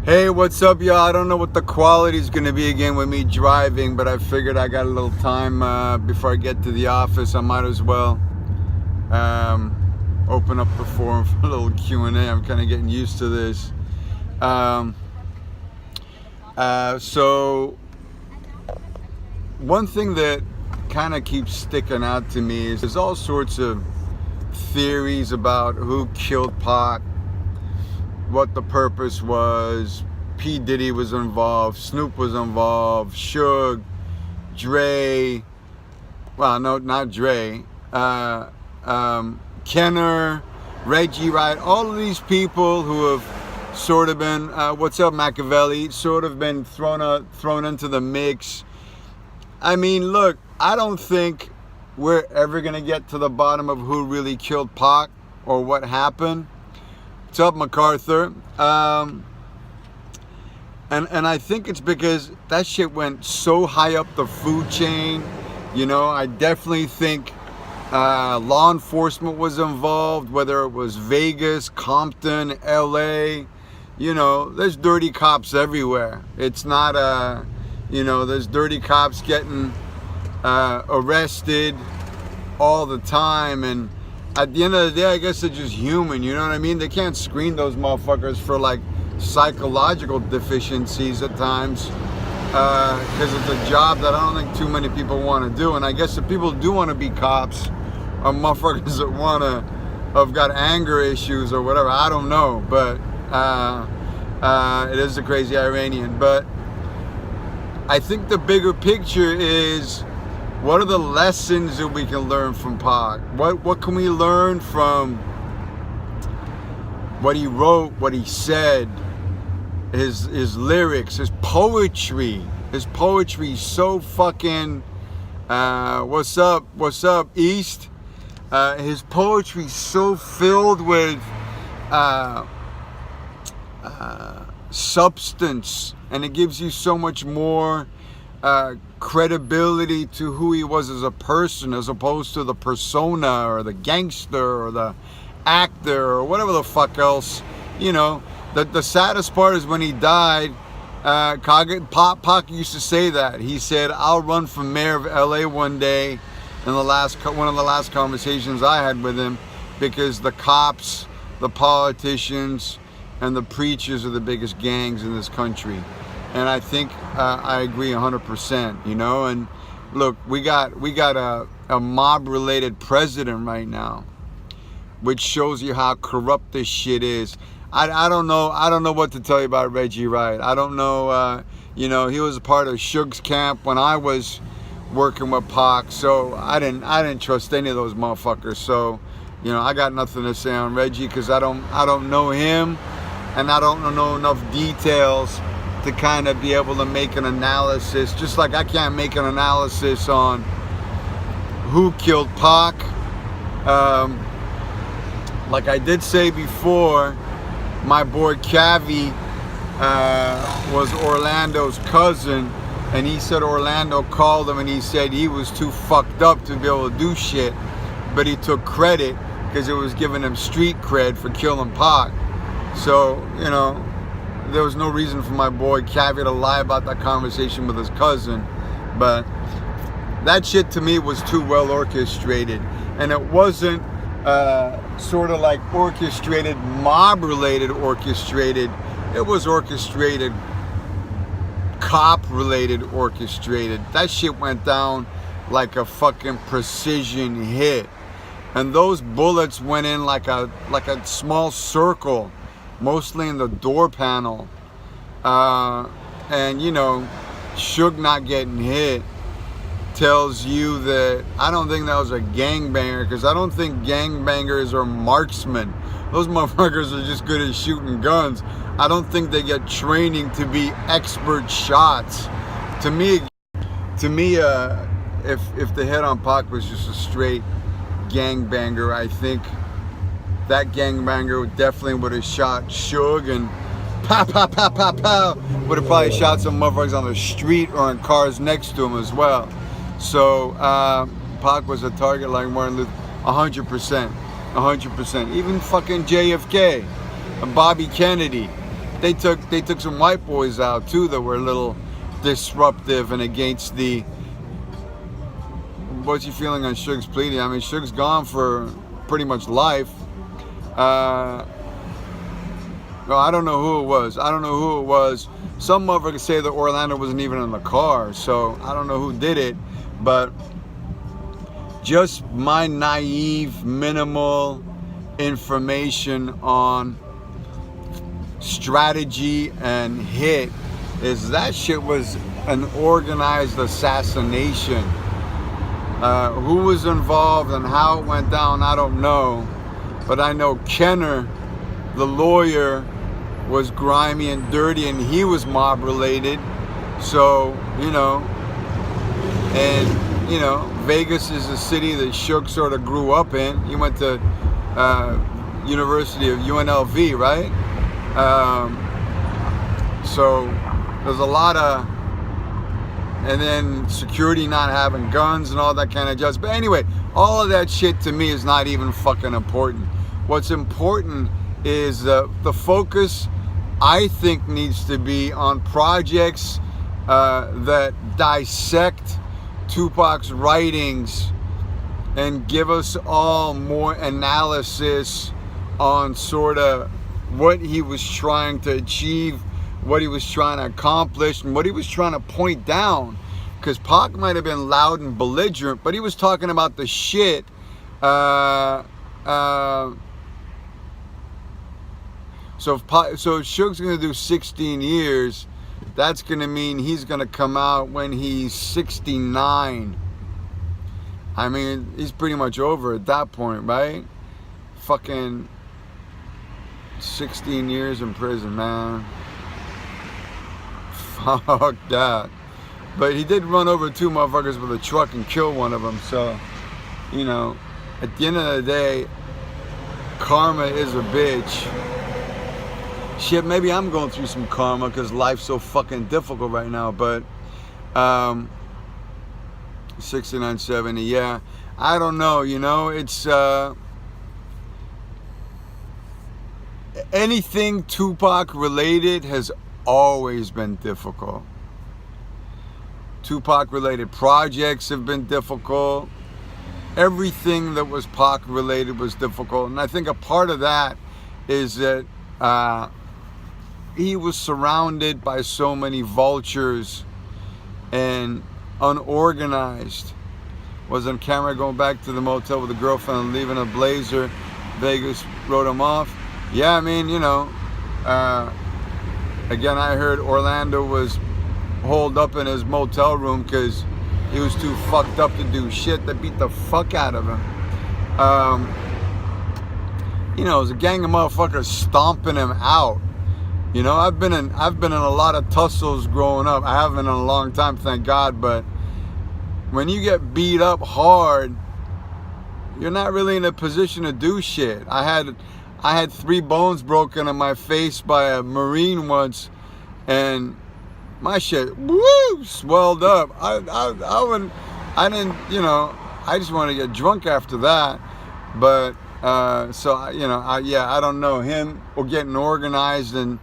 Hey, what's up, y'all? I don't know what the quality is going to be again with me driving, but I figured I got a little time before I get to the office. I might as well open up the forum for a little Q&A. I'm kind of getting used to this. So one thing that kind of keeps sticking out to me is there's all sorts of theories about who killed Pac, what the purpose was. P. Diddy was involved, Snoop was involved, Suge, Dre, well, no, not Dre, Kenner, Reggie Wright, all of these people who have sort of been, what's up, Machiavelli, sort of been thrown into the mix. I mean, look, I don't think we're ever going to get to the bottom of who really killed Pac or what happened. What's up, MacArthur? And I think it's because that shit went so high up the food chain. You know, I definitely think law enforcement was involved, whether it was Vegas, Compton, LA. You know, there's dirty cops everywhere. It's not, there's dirty cops getting arrested all the time. And at the end of the day, I guess they're just human, you know what I mean? They can't screen those motherfuckers for like psychological deficiencies at times because it's a job that I don't think too many people want to do. And I guess if people do want to be cops or motherfuckers that have got anger issues or whatever, I don't know. But it is a crazy Iranian. But I think the bigger picture is, what are the lessons that we can learn from Pac? What can we learn from what he wrote, what he said, his lyrics, his poetry? His poetry so fucking what's up, East? His poetry so filled with substance, and it gives you so much more credibility to who he was as a person, as opposed to the persona or the gangster or the actor or whatever the fuck else. You know, the saddest part is when he died, Pac used to say that. He said, "I'll run for mayor of LA one day," in one of the last conversations I had with him, because the cops, the politicians, and the preachers are the biggest gangs in this country. And I think I agree 100%, you know. And look, we got a mob-related president right now, which shows you how corrupt this shit is. I don't know what to tell you about Reggie Wright. I don't know. He was a part of Suge's camp when I was working with Pac, so I didn't trust any of those motherfuckers. So, I got nothing to say on Reggie because I don't know him, and I don't know enough details to kind of be able to make an analysis. Just like I can't make an analysis on who killed Pac. Like I did say before, my boy Cavi was Orlando's cousin, and he said Orlando called him and he said he was too fucked up to be able to do shit, but he took credit because it was giving him street cred for killing Pac. So, there was no reason for my boy Cavi to lie about that conversation with his cousin. But that shit to me was too well orchestrated. And it wasn't sort of like orchestrated, mob-related orchestrated. It was orchestrated, cop-related orchestrated. That shit went down like a fucking precision hit. And those bullets went in like a small circle, mostly in the door panel. And Suge not getting hit tells you that I don't think that was a gangbanger, because I don't think gangbangers are marksmen. Those motherfuckers are just good at shooting guns. I don't think they get training to be expert shots. To me, if the hit on Pac was just a straight gangbanger, I think that gangbanger definitely would have shot Suge, and pow, pow, pow, pow, pow, would have probably shot some motherfuckers on the street or in cars next to him as well. So Pac was a target like Martin Luther, 100%. Even fucking JFK and Bobby Kennedy. they took some white boys out too that were a little disruptive and against the. What's you feeling on Suge's pleading? I mean, Suge's gone for pretty much life. Well, I don't know who it was. Some motherfuckers say that Orlando wasn't even in the car, so I don't know who did it. But just my naive, minimal information on strategy and hit is that shit was an organized assassination. Who was involved and how it went down, I don't know. But I know Kenner, the lawyer, was grimy and dirty, and he was mob related. So, Vegas is a city that Suge sort of grew up in. He went to University of UNLV, right? So there's a lot of, and then security not having guns and all that kind of jazz. But anyway, all of that shit to me is not even fucking important. What's important is the focus, I think, needs to be on projects that dissect Tupac's writings and give us all more analysis on sort of what he was trying to achieve, what he was trying to accomplish, and what he was trying to point down. Because Pac might have been loud and belligerent, but he was talking about the shit. So Suge's going to do 16 years, that's going to mean he's going to come out when he's 69. I mean, he's pretty much over at that point, right? Fucking 16 years in prison, man. Fuck that. But he did run over 2 motherfuckers with a truck and kill one of them. So, at the end of the day, karma is a bitch. Shit, maybe I'm going through some karma because life's so fucking difficult right now. But 69, 70, yeah. I don't know, it's anything Tupac related has always been difficult. Tupac related projects have been difficult. Everything that was Pac related was difficult. And I think a part of that is that he was surrounded by so many vultures and unorganized. Was on camera going back to the motel with a girlfriend and leaving a blazer. Vegas wrote him off. Yeah, I mean, again, I heard Orlando was holed up in his motel room because he was too fucked up to do shit. They beat the fuck out of him. It was a gang of motherfuckers stomping him out. I've been in a lot of tussles growing up. I haven't in a long time, thank God. But when you get beat up hard, you're not really in a position to do shit. I had 3 bones broken in my face by a Marine once, and my shit swelled up. I just wanted to get drunk after that. But I don't know him or getting organized. And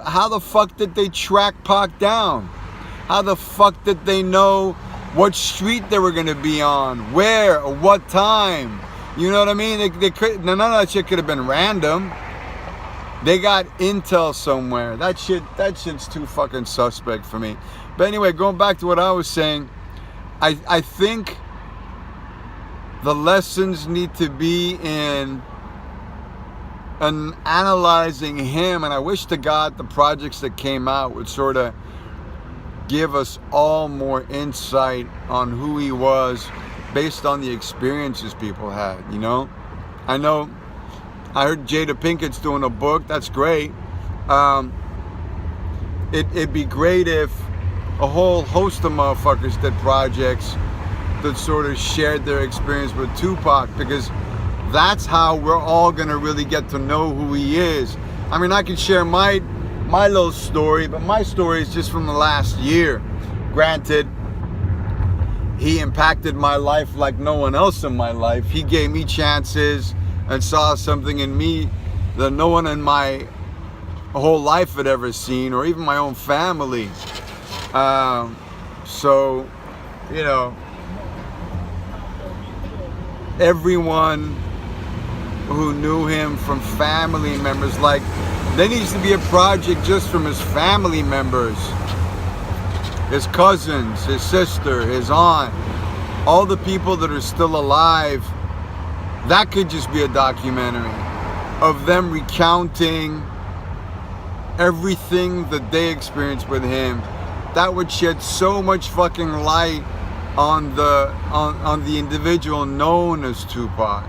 how the fuck did they track Pac down? How the fuck did they know what street they were gonna be on, where, or what time? You know what I mean? They could, none of that shit could have been random. They got intel somewhere. That shit's too fucking suspect for me. But anyway, going back to what I was saying, I think the lessons need to be in analyzing him, and I wish to God the projects that came out would sort of give us all more insight on who he was based on the experiences people had, I know I heard Jada Pinkett's doing a book. That's great. It'd be great if a whole host of motherfuckers did projects that sort of shared their experience with Tupac, because that's how we're all going to really get to know who he is. I mean, I can share my little story, but my story is just from the last year. Granted, he impacted my life like no one else in my life. He gave me chances and saw something in me that no one in my whole life had ever seen, or even my own family. So, you know, everyone who knew him from family members, like, there needs to be a project just from his family members, his cousins, his sister, his aunt, all the people that are still alive. That could just be a documentary of them recounting everything that they experienced with him. That would shed so much fucking light on the individual known as Tupac.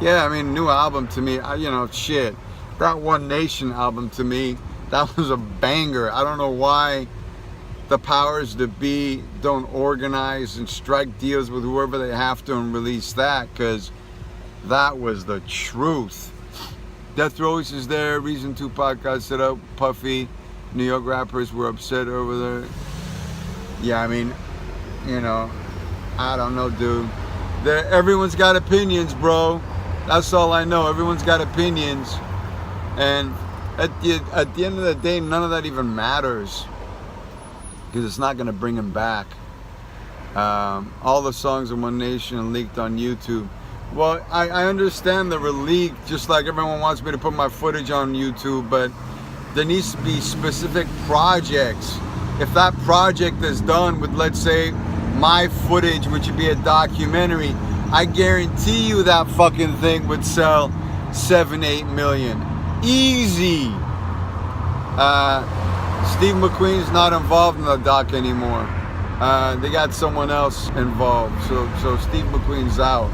Yeah, I mean, new album to me, you know, shit. That One Nation album to me, that was a banger. I don't know why the powers that be don't organize and strike deals with whoever they have to and release that, because that was the truth. Death Row is there. Reason Tupac got set up. Puffy. New York rappers were upset over there. Yeah, I mean, you know, I don't know, dude. Everyone's got opinions, bro. That's all I know. Everyone's got opinions. And at the end of the day, none of that even matters, because it's not going to bring him back. All the songs in One Nation are leaked on YouTube. Well, I understand that we're leaked, just like everyone wants me to put my footage on YouTube, but there needs to be specific projects. If that project is done with, let's say, my footage, which would be a documentary, I guarantee you that fucking thing would sell 7-8 million. Easy. Steve McQueen's not involved in the doc anymore. They got someone else involved, so Steve McQueen's out.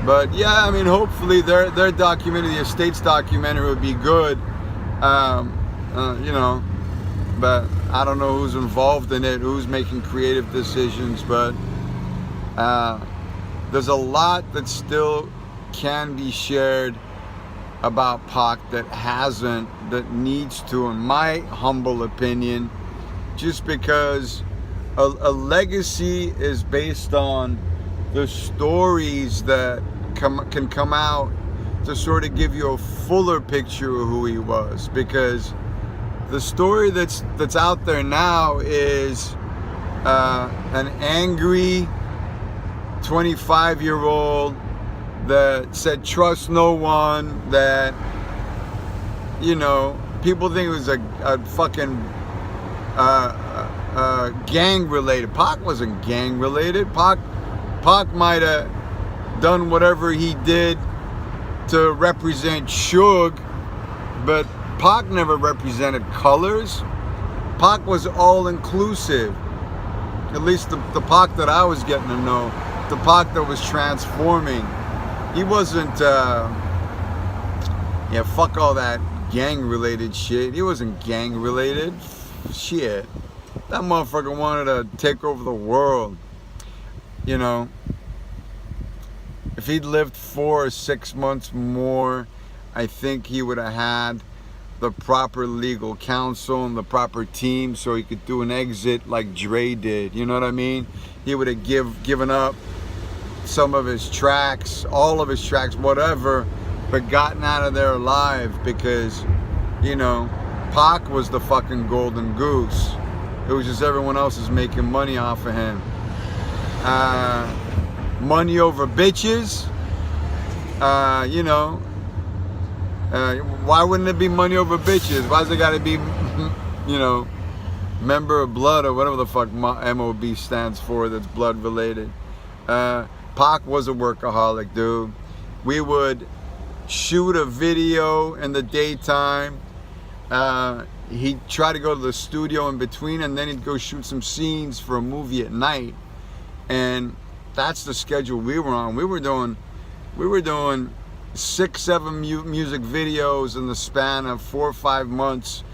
But yeah, I mean, hopefully their documentary, the estate's documentary, would be good. You know, but I don't know who's involved in it, who's making creative decisions, but there's a lot that still can be shared about Pac that hasn't, that needs to, in my humble opinion, just because a legacy is based on the stories that can come out to sort of give you a fuller picture of who he was. Because the story that's out there now is an angry 25-year-old that said trust no one, that, you know, people think it was a fucking gang related. Pac wasn't gang related. Pac might have done whatever he did to represent Suge, but Pac never represented colors. Pac was all inclusive. At least the Pac that I was getting to know, the Pac that was transforming. He wasn't, yeah, fuck all that gang related shit. He wasn't gang related. Shit. That motherfucker wanted to take over the world. You know, if he'd lived 4 or 6 months more, I think he would have had the proper legal counsel and the proper team so he could do an exit like Dre did. You know what I mean? He would have given up some of his tracks, all of his tracks, whatever, but gotten out of there alive, because, you know, Pac was the fucking golden goose. It was just everyone else is making money off of him. Money over bitches. You know, why wouldn't it be money over bitches? Why's it gotta be, you know, member of blood or whatever the fuck MOB stands for, that's blood related. Pac was a workaholic, dude. We would shoot a video in the daytime. He'd try to go to the studio in between, and then he'd go shoot some scenes for a movie at night. And that's the schedule we were on. We were doing 6-7 music videos in the span of 4 or 5 months,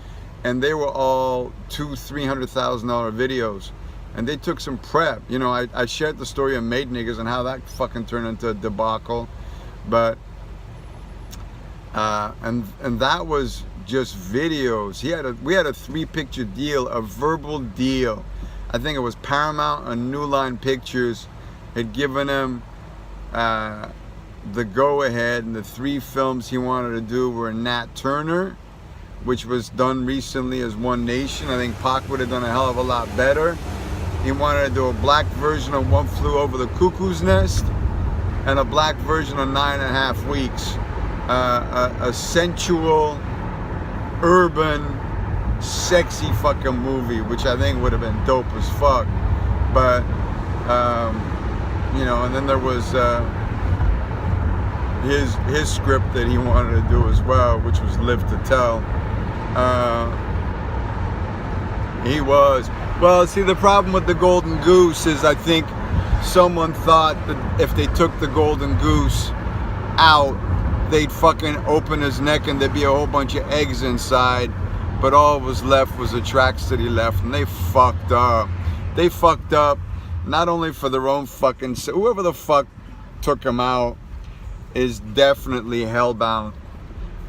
and they were all $200,000-$300,000 videos. And they took some prep. You know, I shared the story of Made Niggas and how that fucking turned into a debacle. But and that was just videos. We had a 3-picture deal, a verbal deal. I think it was Paramount and New Line Pictures had given him the go-ahead, and the 3 films he wanted to do were Nat Turner, which was done recently as One Nation. I think Pac would have done a hell of a lot better. He wanted to do a black version of One Flew Over the Cuckoo's Nest and a black version of 9.5 Weeks. A sensual, urban, sexy fucking movie, which I think would have been dope as fuck. But, you know, and then there was his script that he wanted to do as well, which was Live to Tell. He was. Well, see, the problem with the Golden Goose is I think someone thought that if they took the Golden Goose out, they'd fucking open his neck and there'd be a whole bunch of eggs inside. But all that was left was the tracks that he left, and they fucked up. They fucked up not only for their own fucking... Whoever the fuck took him out is definitely hellbound.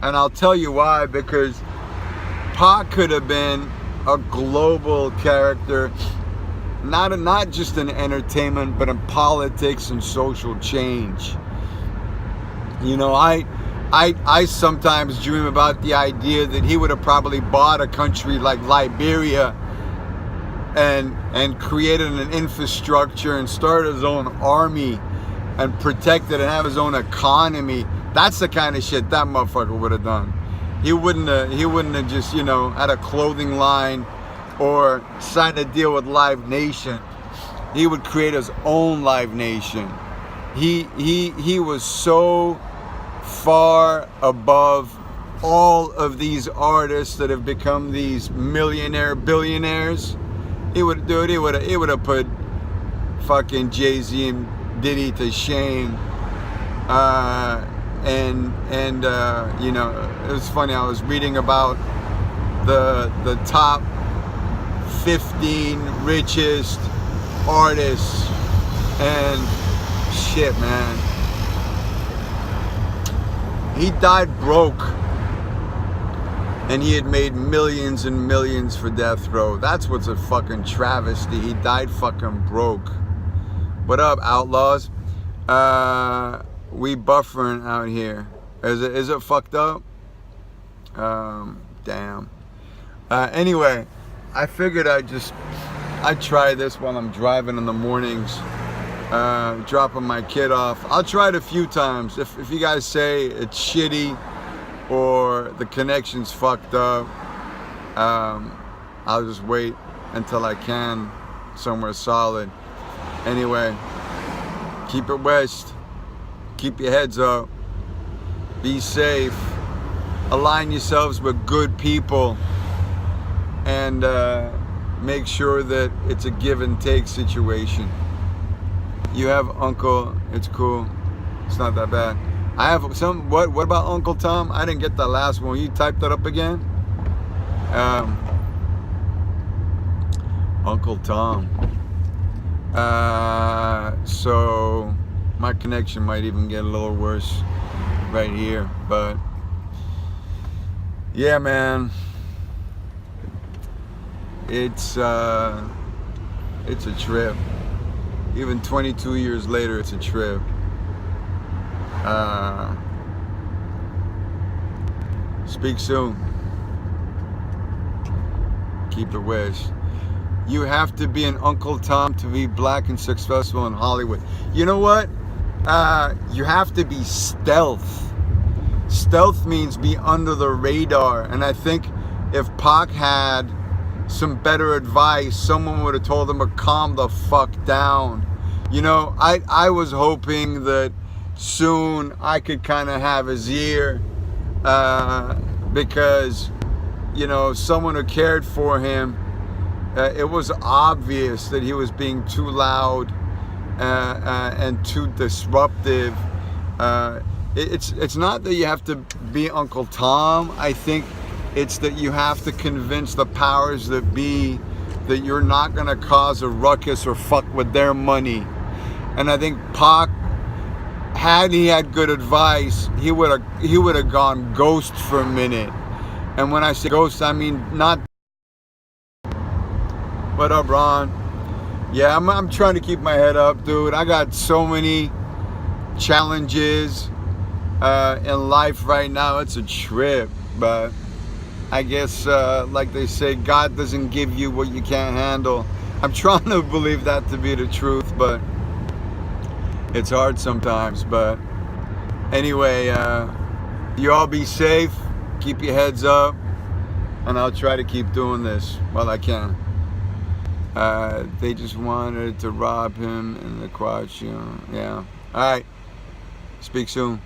And I'll tell you why, because Pac could have been a global character, not just in entertainment, but in politics and social change. You know, I sometimes dream about the idea that he would have probably bought a country like Liberia and created an infrastructure and started his own army and protected and have his own economy. That's the kind of shit that motherfucker would have done. He wouldn't have just, you know, had a clothing line or signed a deal with Live Nation. He would create his own Live Nation. He was so far above all of these artists that have become these millionaire billionaires. He would do it. He would have put fucking Jay-Z and Diddy to shame. You know, it was funny. I was reading about the top 15 richest artists, and shit, man. He died broke, and he had made millions and millions for death row. That's what's a fucking travesty. He died fucking broke. What up, outlaws? We buffering out here. Is it fucked up? Damn. Anyway, I figured I'd try this while I'm driving in the mornings, dropping my kid off. I'll try it a few times. If you guys say it's shitty or the connection's fucked up, I'll just wait until I can somewhere solid. Anyway, keep it west. Keep your heads up. Be safe. Align yourselves with good people. And make sure that it's a give and take situation. You have Uncle, it's cool. It's not that bad. I have some, what about Uncle Tom? I didn't get that last one. You typed that up again? Uncle Tom. So my connection might even get a little worse right here, but yeah, man, it's a trip. Even 22 years later, it's a trip. Speak soon. Keep it west. You have to be an Uncle Tom to be black and successful in Hollywood. You know what? You have to be stealth. Stealth means be under the radar. And I think if Pac had some better advice, someone would have told him to calm the fuck down. You know, I was hoping that soon I could kind of have his ear, because, you know, someone who cared for him, it was obvious that he was being too loud and too disruptive. It's not that you have to be Uncle Tom. I think it's that you have to convince the powers that be that you're not going to cause a ruckus or fuck with their money. And I think Pac, had he had good advice, he would have gone ghost for a minute. And when I say ghost, I mean not. What up, Ron? Yeah, I'm trying to keep my head up, dude. I got so many challenges in life right now. It's a trip, but I guess, like they say, God doesn't give you what you can't handle. I'm trying to believe that to be the truth, but it's hard sometimes. But anyway, you all be safe, keep your heads up, and I'll try to keep doing this while I can. They just wanted to rob him in the crotch, you know. Yeah. All right. Speak soon.